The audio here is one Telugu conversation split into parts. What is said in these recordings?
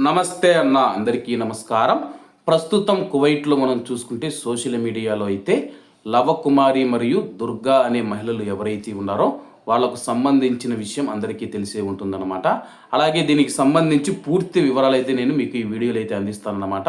నమస్తే అన్న అందరికీ నమస్కారం. ప్రస్తుతం కువైట్లో మనం చూసుకుంటే సోషల్ మీడియాలో అయితే లవకుమారి మరియు దుర్గా అనే మహిళలు ఎవరైతే ఉన్నారో వాళ్ళకు సంబంధించిన విషయం అందరికీ తెలిసే ఉంటుందన్నమాట. అలాగే దీనికి సంబంధించి పూర్తి వివరాలు అయితే నేను మీకు ఈ వీడియోలో అయితే అందిస్తానన్నమాట.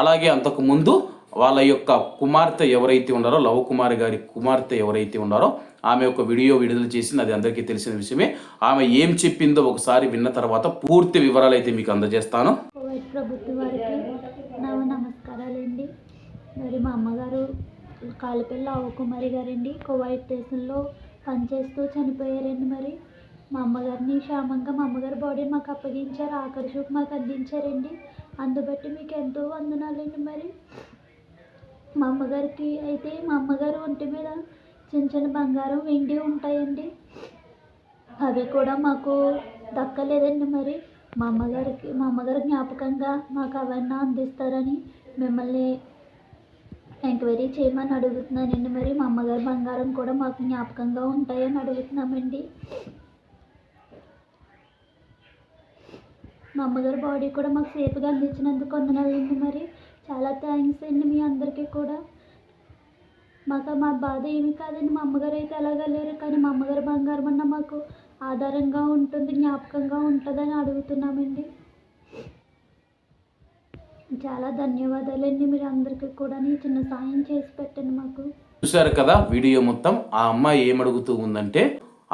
అలాగే అంతకుముందు వాళ్ళ యొక్క కుమార్తె ఎవరైతే ఉన్నారో లవకుమారి గారి కుమార్తె ఎవరైతే ఉన్నారో ఆమె ఒక వీడియో విడుదల చేసింది. అది అందరికీ తెలిసిన విషయమే. ఆమె ఏం చెప్పిందో ఒకసారి విన్న తర్వాత పూర్తి వివరాలు అయితే మీకు అందజేస్తాను. కువైట్ ప్రభుత్వం వారికి నమస్కారాలండి. మరి మా అమ్మగారు కాలిపల్లి లవకుమారి గారండి కువైట్ దేశంలో పనిచేస్తూ చనిపోయారండి. మరి మా అమ్మగారిని క్షేమంగా మా అమ్మగారి బాడీని మాకు అప్పగించారు, ఆఖరి చూపు మాకు అందించారండి. అందుబట్టి మీకు ఎంతో వందనాలండి. మరి మా అమ్మగారు ఒంటి మీద చిన్న చిన్న బంగారం వెండి ఉంటాయండి, అవి కూడా మాకు దక్కలేదండి. మరి మా అమ్మగారు జ్ఞాపకంగా మాకు అవన్నీ అందిస్తారని మిమ్మల్ని ఎంక్వైరీ చేయమని అడుగుతున్నానండి. మరి మా అమ్మగారి బంగారం కూడా మాకు జ్ఞాపకంగా ఉంటాయని అడుగుతున్నామండి. మా అమ్మగారి బాడీ కూడా మాకు సేఫ్గా అందించినందుకు వందనాలండి. మరి చాలా థ్యాంక్స్ అండి మీ అందరికీ కూడా. మా బాధ ఏమీ కాదండి. మా అమ్మగారు అయితే ఎలాగా లేరు, కానీ మా అమ్మగారి బంగారం అన్న మాకు ఆధారంగా ఉంటుంది, జ్ఞాపకంగా ఉంటుందని అడుగుతున్నామండి. చాలా ధన్యవాదాలండి. మీరు అందరికీ కూడా చిన్న సాయం చేసి పెట్టండి మాకు. చూశారు కదా వీడియో మొత్తం. ఆ అమ్మాయి ఏమడుగుతూ ఉందంటే,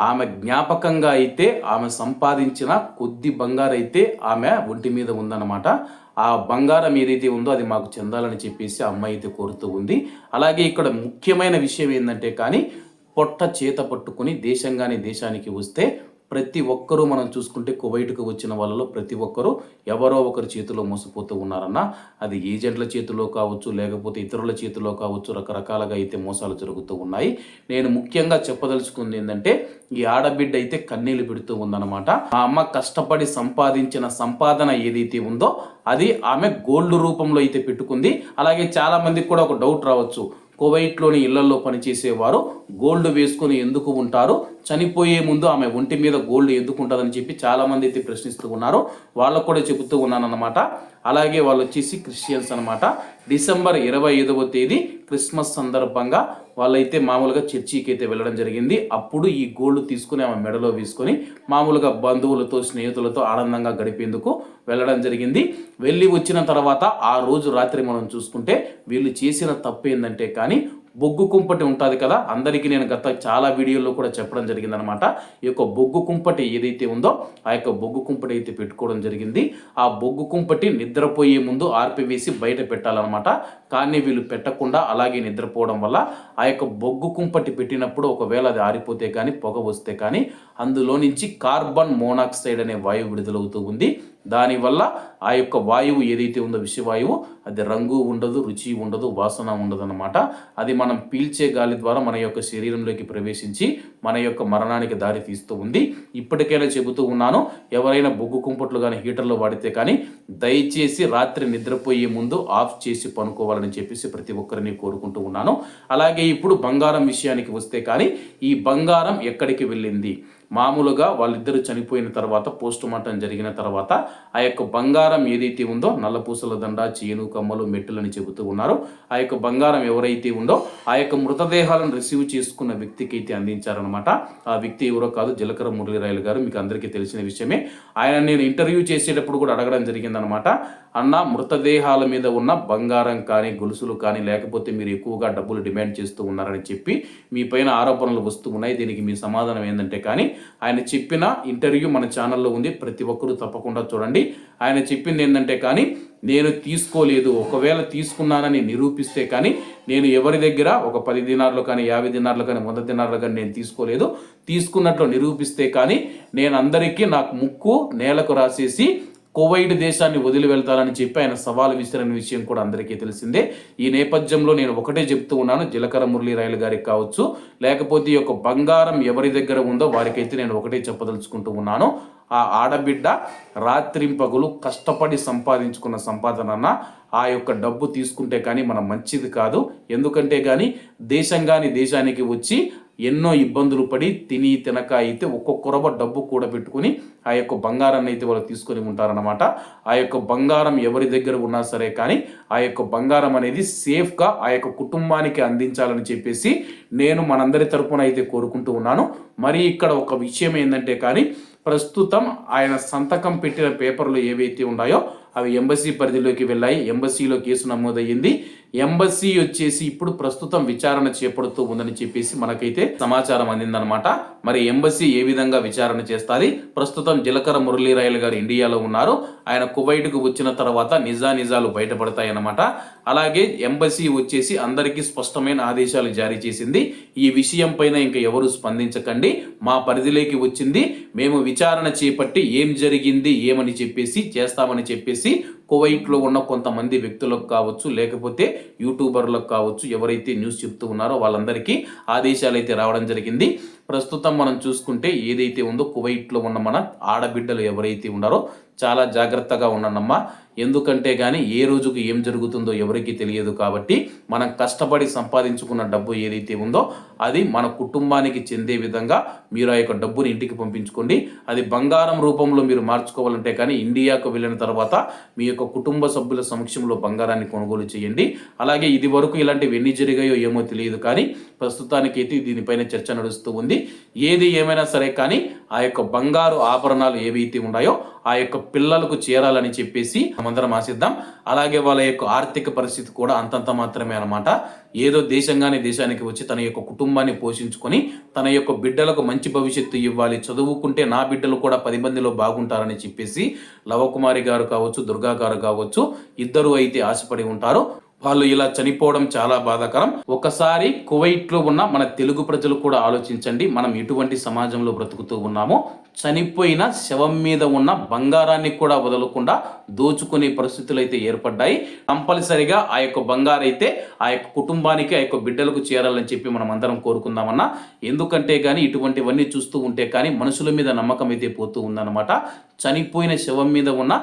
ఆమె జ్ఞాపకంగా అయితే ఆమె సంపాదించిన కొద్ది బంగారు అయితే ఆమె ఒంటి మీద ఉందన్నమాట. ఆ బంగారం ఏదైతే ఉందో అది మాకు చెందాలని చెప్పేసి ఆ అమ్మాయి అయితే కోరుతూ ఉంది. అలాగే ఇక్కడ ముఖ్యమైన విషయం ఏంటంటే, కానీ పొట్ట చేత పట్టుకుని దేశానికి వస్తే ప్రతి ఒక్కరూ మనం చూసుకుంటే కువైట్కు వచ్చిన వాళ్ళలో ప్రతి ఒక్కరూ ఎవరో ఒకరి చేతిలో మోసపోతూ ఉన్నారన్న. అది ఏజెంట్ల చేతిలో కావచ్చు, లేకపోతే ఇతరుల చేతిలో కావచ్చు, రకరకాలుగా అయితే మోసాలు జరుగుతూ ఉన్నాయి. నేను ముఖ్యంగా చెప్పదలుచుకుంది ఏంటంటే, ఈ ఆడబిడ్డ అయితే కన్నీళ్లు పెడుతూ ఉందన్నమాట. ఆ అమ్మ కష్టపడి సంపాదించిన సంపాదన ఏదైతే ఉందో అది ఆమె గోల్డ్ రూపంలో అయితే పెట్టుకుంది. అలాగే చాలా మందికి కూడా ఒక డౌట్ రావచ్చు, కువైట్లోని ఇళ్లలో పనిచేసేవారు గోల్డ్ వేసుకొని ఎందుకు ఉంటారు, చనిపోయే ముందు ఆమె ఒంటి మీద గోల్డ్ ఎందుకు ఉంటుందని చెప్పి చాలామంది అయితే ప్రశ్నిస్తూ ఉన్నారు. వాళ్ళకు కూడా చెబుతూ ఉన్నానన్నమాట. అలాగే వాళ్ళు వచ్చేసి క్రిస్టియన్స్ అనమాట. డిసెంబర్ 25వ తేదీ క్రిస్మస్ సందర్భంగా వాళ్ళైతే మామూలుగా చర్చికి అయితే వెళ్ళడం జరిగింది. అప్పుడు ఈ గోల్డ్ తీసుకుని ఆమె మెడలో వేసుకొని మామూలుగా బంధువులతో స్నేహితులతో ఆనందంగా గడిపేందుకు వెళ్ళడం జరిగింది. వెళ్ళి వచ్చిన తర్వాత ఆ రోజు రాత్రి మనం చూసుకుంటే వీళ్ళు చేసిన తప్పు ఏంటంటే, కానీ బొగ్గు కుంపటి ఉంటుంది కదా, అందరికీ నేను గత చాలా వీడియోల్లో కూడా చెప్పడం జరిగిందనమాట. ఈ యొక్క బొగ్గు కుంపటి ఏదైతే ఉందో ఆ యొక్క బొగ్గు కుంపటి అయితే పెట్టుకోవడం జరిగింది. ఆ బొగ్గు కుంపటి నిద్రపోయే ముందు ఆర్పివేసి బయట పెట్టాలన్నమాట. కానీ వీళ్ళు పెట్టకుండా అలాగే నిద్రపోవడం వల్ల ఆ యొక్క బొగ్గు కుంపటి పెట్టినప్పుడు ఒకవేళ అది ఆరిపోతే కానీ పొగ వస్తే కానీ అందులో నుంచి కార్బన్ మోనాక్సైడ్ అనే వాయువు విడుదలవుతూ ఉంది. దానివల్ల ఆ యొక్క వాయువు ఏదైతే ఉందో విషవాయువు, అది రంగు ఉండదు, రుచి ఉండదు, వాసన ఉండదు అన్నమాట. అది మనం పీల్చే గాలి ద్వారా మన యొక్క శరీరంలోకి ప్రవేశించి మన యొక్క మరణానికి దారి తీస్తూ ఉంది. ఇప్పటికైనా చెబుతూ ఉన్నాను, ఎవరైనా బొగ్గు కుంపట్లు కానీ హీటర్లు వాడితే కానీ దయచేసి రాత్రి నిద్రపోయే ముందు ఆఫ్ చేసి పనుకోవాలని చెప్పేసి ప్రతి ఒక్కరిని కోరుకుంటూ ఉన్నాను. అలాగే ఇప్పుడు బంగారం విషయానికి వస్తే కానీ ఈ బంగారం ఎక్కడికి వెళ్ళింది? మామూలుగా వాళ్ళిద్దరూ చనిపోయిన తర్వాత పోస్ట్ మార్టం జరిగిన తర్వాత ఆ యొక్క బంగారం ఏదైతే ఉందో నల్లపూసల దండ, చేను, కమ్మలు, మెట్టులు అని చెబుతూ ఉన్నారు. ఆ యొక్క బంగారం ఎవరైతే ఉందో ఆ యొక్క మృతదేహాలను రిసీవ్ చేసుకున్న వ్యక్తికి అయితే అందించారనమాట. ఆ వ్యక్తి ఎవరో కాదు, జీలకర్ర మురళీరాయలు గారు. మీకు అందరికీ తెలిసిన విషయమే. ఆయన నేను ఇంటర్వ్యూ చేసేటప్పుడు కూడా అడగడం జరిగిందనమాట, అన్న మృతదేహాల మీద ఉన్న బంగారం కానీ గొలుసులు కానీ లేకపోతే మీరు ఎక్కువగా డబ్బులు డిమాండ్ చేస్తూ ఉన్నారని చెప్పి మీ పైన ఆరోపణలు వస్తూ ఉన్నాయి, దీనికి మీ సమాధానం ఏంటంటే, కానీ ఆయన చెప్పిన ఇంటర్వ్యూ మన ఛానల్లో ఉంది, ప్రతి ఒక్కరూ తప్పకుండా చూడండి. ఆయన చెప్పింది ఏంటంటే, కానీ నేను తీసుకోలేదు, ఒకవేళ తీసుకున్నానని నిరూపిస్తే కానీ నేను ఎవరి దగ్గర ఒక 10 దినార్లు కానీ 50 దినార్లు కానీ 100 దినార్లు కానీ నేను తీసుకోలేదు. తీసుకున్నట్లు నిరూపిస్తే కానీ నేను అందరికీ నాకు ముక్కు నేలకు రాసేసి కువైట్ దేశాన్ని వదిలి వెళ్తారని చెప్పి ఆయన సవాలు విసిరిన విషయం కూడా అందరికీ తెలిసిందే. ఈ నేపథ్యంలో నేను ఒకటే చెప్తూ ఉన్నాను, జీలకర్ర మురళీరాయలు గారికి కావచ్చు, లేకపోతే ఈ యొక్క బంగారం ఎవరి దగ్గర ఉందో వారికైతే నేను ఒకటే చెప్పదలుచుకుంటూ ఉన్నాను, ఆ ఆడబిడ్డ రాత్రింపగలు కష్టపడి సంపాదించుకున్న సంపాదన ఆ యొక్క డబ్బు తీసుకుంటే కానీ మనం మంచిది కాదు. ఎందుకంటే కానీ దేశానికి వచ్చి ఎన్నో ఇబ్బందులు పడి తిని తినక అయితే ఒక్కొక్క డబ్బు కూడబెట్టుకుని ఆ యొక్క బంగారాన్ని అయితే వాళ్ళు తీసుకొని ఉంటారన్నమాట. ఆ యొక్క బంగారం ఎవరి దగ్గర ఉన్నా సరే కానీ ఆ యొక్క బంగారం అనేది సేఫ్గా ఆ యొక్క కుటుంబానికి అందించాలని చెప్పేసి నేను మనందరి తరపున అయితే కోరుకుంటూ ఉన్నాను. మరి ఇక్కడ ఒక విషయం ఏంటంటే కానీ ప్రస్తుతం ఆయన సంతకం పెట్టిన పేపర్లు ఏవైతే ఉన్నాయో అవి ఎంబసీ పరిధిలోకి వెళ్ళాయి. ఎంబసీలో కేసు నమోదయ్యింది. ఎంబసీ వచ్చేసి ఇప్పుడు ప్రస్తుతం విచారణ చేపడుతూ ఉందని చెప్పేసి మనకైతే సమాచారం అందిందనమాట. మరి ఎంబసీ ఏ విధంగా విచారణ చేస్తుంది? ప్రస్తుతం జీలకర్ర మురళీరాయలు గారు ఇండియాలో ఉన్నారు. ఆయన కువైట్కు వచ్చిన తర్వాత నిజాలు బయటపడతాయన్నమాట. అలాగే ఎంబసీ వచ్చేసి అందరికీ స్పష్టమైన ఆదేశాలు జారీ చేసింది. ఈ విషయం పైన ఇంకా ఎవరు స్పందించకండి, మా పరిధిలోకి వచ్చింది, మేము విచారణ చేపట్టి ఏం జరిగింది ఏమని చెప్పేసి చేస్తామని చెప్పేసి కువైట్లో ఉన్న కొంతమంది వ్యక్తులకు కావచ్చు, లేకపోతే యూట్యూబర్లకు కావచ్చు, ఎవరైతే న్యూస్ చెప్తూ ఉన్నారో వాళ్ళందరికీ ఆదేశాలు అయితే రావడం జరిగింది. ప్రస్తుతం మనం చూసుకుంటే ఏదైతే ఉందో కువైట్లో ఉన్న మన ఆడబిడ్డలు ఎవరైతే ఉన్నారో చాలా జాగ్రత్తగా ఉండనమ్మా. ఎందుకంటే కానీ ఏ రోజుకు ఏం జరుగుతుందో ఎవరికి తెలియదు. కాబట్టి మనం కష్టపడి సంపాదించుకున్న డబ్బు ఏదైతే ఉందో అది మన కుటుంబానికి చెందే విధంగా మీరు ఆ యొక్క డబ్బుని ఇంటికి పంపించుకోండి. అది బంగారం రూపంలో మీరు మార్చుకోవాలంటే కానీ ఇండియాకు వెళ్ళిన తర్వాత మీ యొక్క కుటుంబ సభ్యుల సమక్షంలో బంగారాన్ని కొనుగోలు చేయండి. అలాగే ఇది వరకు ఇలాంటివి ఎన్ని జరిగాయో ఏమో తెలియదు, కానీ ప్రస్తుతానికైతే దీనిపైన చర్చ నడుస్తూ ఉంది. ఏది ఏమైనా సరే కానీ ఆ యొక్క బంగారు ఆభరణాలు ఏవైతే ఉన్నాయో ఆ యొక్క పిల్లలకు చేరాలని చెప్పేసి మనమందరం ఆశిద్దాం. అలాగే వాళ్ళ యొక్క ఆర్థిక పరిస్థితి కూడా అంతంత మాత్రమే అనమాట. ఏదో దేశానికి వచ్చి తన యొక్క కుటుంబాన్ని పోషించుకొని తన యొక్క బిడ్డలకు మంచి భవిష్యత్తు ఇవ్వాలి, చదువుకుంటే నా బిడ్డలు కూడా 10 మందిలో బాగుంటారని చెప్పేసి లవకుమారి గారు కావచ్చు, దుర్గా గారు కావచ్చు, ఇద్దరు అయితే ఆశపడి ఉంటారు. వాళ్ళు ఇలా చనిపోవడం చాలా బాధాకరం. ఒకసారి కువైట్లో ఉన్న మన తెలుగు ప్రజలు కూడా ఆలోచించండి, మనం ఎటువంటి సమాజంలో బ్రతుకుతూ ఉన్నామో. చనిపోయిన శవం మీద ఉన్న బంగారాన్ని కూడా వదలకుండా దోచుకునే పరిస్థితులు అయితే ఏర్పడ్డాయి. కంపల్సరిగా ఆ యొక్క బంగారు అయితే ఆ యొక్క కుటుంబానికి, ఆ యొక్క బిడ్డలకు చేరాలని చెప్పి మనం అందరం కోరుకుందామన్నా. ఎందుకంటే కానీ ఇటువంటివన్నీ చూస్తూ ఉంటే కానీ మనుషుల మీద నమ్మకం అయితే పోతూ ఉందన్నమాట. చనిపోయిన శవం మీద ఉన్న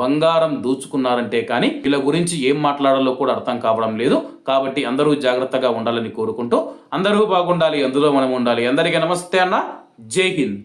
బంగారం దోచుకున్నారంటే కానీ వీళ్ళ గురించి ఏం మాట్లాడాలో కూడా అర్థం కావడం లేదు. కాబట్టి అందరూ జాగ్రత్తగా ఉండాలని కోరుకుంటూ అందరూ బాగుండాలి, అందులో మనం ఉండాలి. అందరికీ నమస్తే అన్న, జై హింద్.